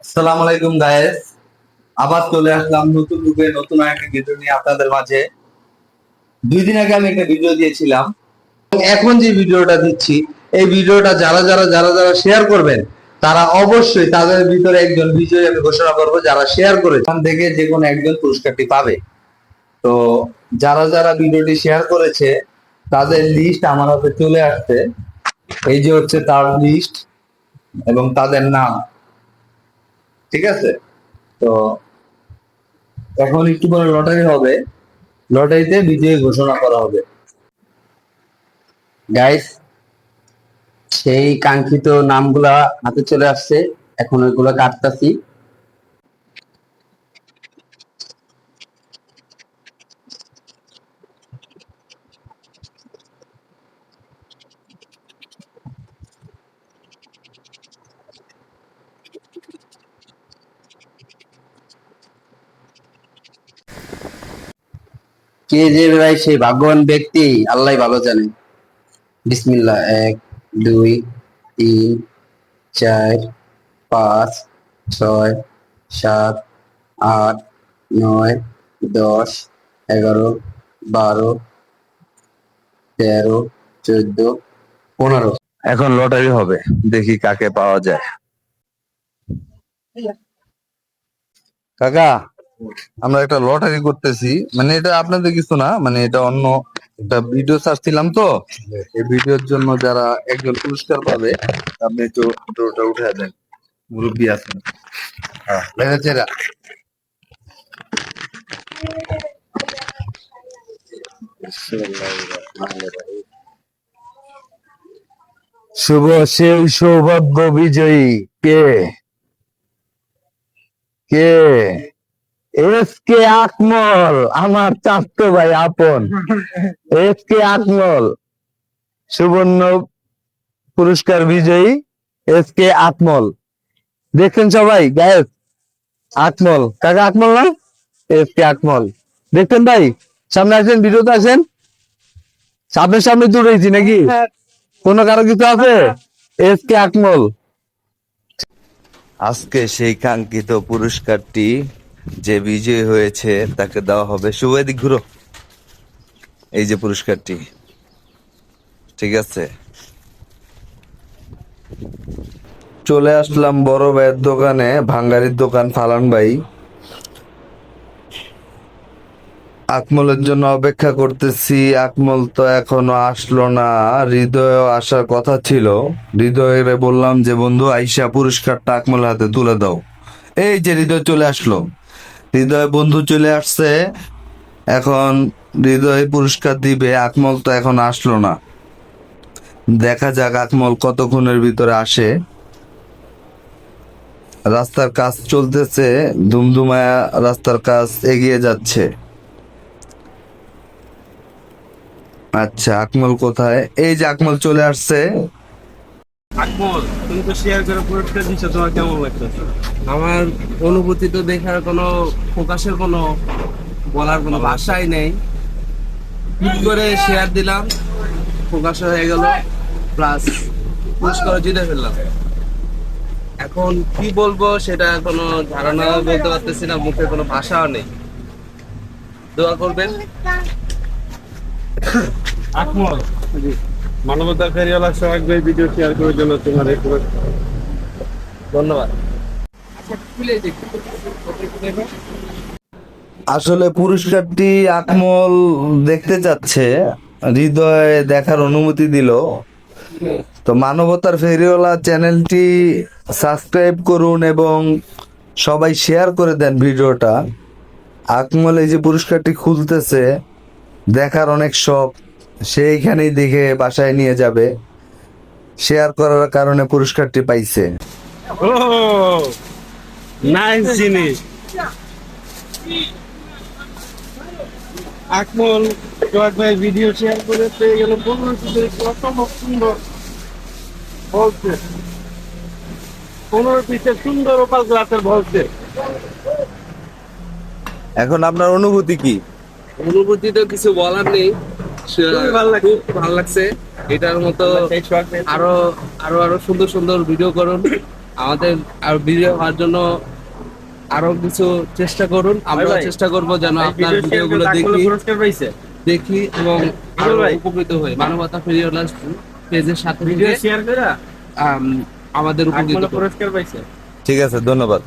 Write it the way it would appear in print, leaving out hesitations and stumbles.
আসসালামু আলাইকুম গায়েস, আবার চলে আসলাম নতুন রূপে নতুন একটা ভিডিও নিয়ে আপনাদের মাঝে। 2 দিন আগে আমি একটা ভিডিও দিয়েছিলাম, এখন যে ভিডিওটা দিচ্ছি এই ভিডিওটা যারা শেয়ার করবেন তারা অবশ্যই তাদের ভিতরে একজন বিজয়ী আমি ঘোষণা করব। যারা শেয়ার করে এখান থেকে যে কোনো একজন পুরস্কারটি পাবে। তো যারা ভিডিওটি শেয়ার করেছে তাদের লিস্ট আমার হাতে চলে আসছে। এই যে হচ্ছে তার লিস্ট এবং তাদের নাম, ঠিক আছে? তো এখন একটু পরে লটারি হবে, লটারিতে বিজয়ী ঘোষণা করা হবে। গাইস, সেই কাঙ্ক্ষিত নামগুলা হাতে চলে আসছে। এখন ওইগুলো কাটতাছি। কে যে ভাই সেই ভাগ্যবান ব্যক্তি আল্লাহ ভালো জানে। বিসমিল্লাহ। 1, 2, 3, 4, 5, 6, 7, 8, 9, 10, 11, 12, 13, 14, 15। এখন লটারি হবে, দেখি কাকে পাওয়া যায়। কাকা, আমরা একটা লটারি করতেছি, মানে এটা আপনাদের কিছু না, মানে এটা অন্য একটা ভিডিও ছাড়ছিলাম তো। এই ভিডিওর জন্য যারা একজন পুরস্কার পাবে আপনি একটু ডোরটা উঠে দেন, মুরব্বী আছেন। হ্যাঁ, লেগেছে এরা। শুভ সেই সৌভাগ্য বিজয়ী কে? কে? এস কে আকমল, আমার চাচাতো ভাই আপন। এস কে আকমল সুবর্ণ পুরস্কার বিজয়ী। এস কে আকমল, দেখছেন সবাই গায়েস? আকমল কাকা, আকমল না? এস কে আকমল দেখছেন ভাই? সামনে আসেন, ভিডিওতে আসেন। সামনে সামনে দৌড়েছি নাকি? কোন কারো কিছু আছে? S K Akmal. আজকে সেই কাঙ্ক্ষিত পুরস্কারটি যে বিজয়ী হয়েছে তাকে দেওয়া হবে। শুভ, এদিক ঘুরো। এই যে পুরস্কারটি, ঠিক আছে? চলে আসলাম বড় ভাইয়ের দোকানে, ভাঙ্গারির দোকান ফালান ভাই। আকমলের জন্য অপেক্ষা করতেছি, আকমল তো এখনো আসলো না। হৃদয় আসার কথা ছিল, হৃদয়ের বললাম যে বন্ধু আইসা পুরস্কারটা আকমলের হাতে তুলে দাও। এই যে হৃদয় চলে আসলো, হৃদয় বন্ধু চলে আসছে। এখন হৃদয় পুরস্কার দিবে, আকমল তো এখন আসলো না। দেখা যাক আকমল কতক্ষণের ভিতরে আসে। রাস্তার কাজ চলতেছে, ধুমধুমায়া রাস্তার কাজ এগিয়ে যাচ্ছে। আচ্ছা, আকমল কোথায়? এই যে আকমল চলে আসছে। আকমল, তুমি তো শেয়ার করে পুরস্কার দিচ্ছ, তোমার কেমন লাগতেছে? আমার অনুভূতি তো দেখার কোনো, প্রকাশের কোনো, বলার কোনো ভাষাই নেই। ঠিক করে শেয়ার দিলাম, প্রকাশ হয়ে গেল, প্লাস পুরস্কার জিতে ফেললাম। এখন কি বলবো সেটা কোনো ধারণা বলতে পারতেছি না, মুখে কোনো ভাষাও নেই। দোয়া করবেন। আকমল, মানবতার ফেরিওয়ালা সোহাগ ভাই ভিডিও শেয়ার করার জন্য তোমার এই পুরস্কার। ধন্যবাদ। আসলে পুরস্কারটি আকমল দেখতে চাচ্ছে, হৃদয় দেখার অনুমতি দিল। তো মানবতার ফেরিওয়ালা চ্যানেলটি সাবস্ক্রাইব করুন এবং সবাই শেয়ার করে দেন ভিডিওটা। আকমল এই যে পুরস্কারটি খুলতেছে, দেখার অনেক শখ, সেইখানেই দেখে বাসায় নিয়ে যাবে। শেয়ার করার কারণে পুরস্কারটি পাইছে। ও, নাইস জিনিস। আকমল সোহাগ ভাই ভিডিও শেয়ার করে পেয়ে গেল 15 অসম্ভব সুন্দর বলছে, 15 সুন্দর ওপাল গ্লাসের বলছে। এখন আপনার অনুভূতি কি? অনুভূতি তো কিছু বলার নেই। খুবই ভালো লাগছে। খুব ভালো লাগছে। এটার মতো আরো আরো আরো সুন্দর সুন্দর ভিডিও করুন, আমাদের আর ভিডিও হওয়ার জন্য আরো কিছু চেষ্টা করুন, আমরা চেষ্টা করব যেন আপনার ভিডিওগুলো দেখি এবং আরো উপকৃত হই। মানবতা ফেরিওয়ালা পেজের সাথে থেকে আমাদের উপকৃত করুন। ঠিক আছে, ধন্যবাদ।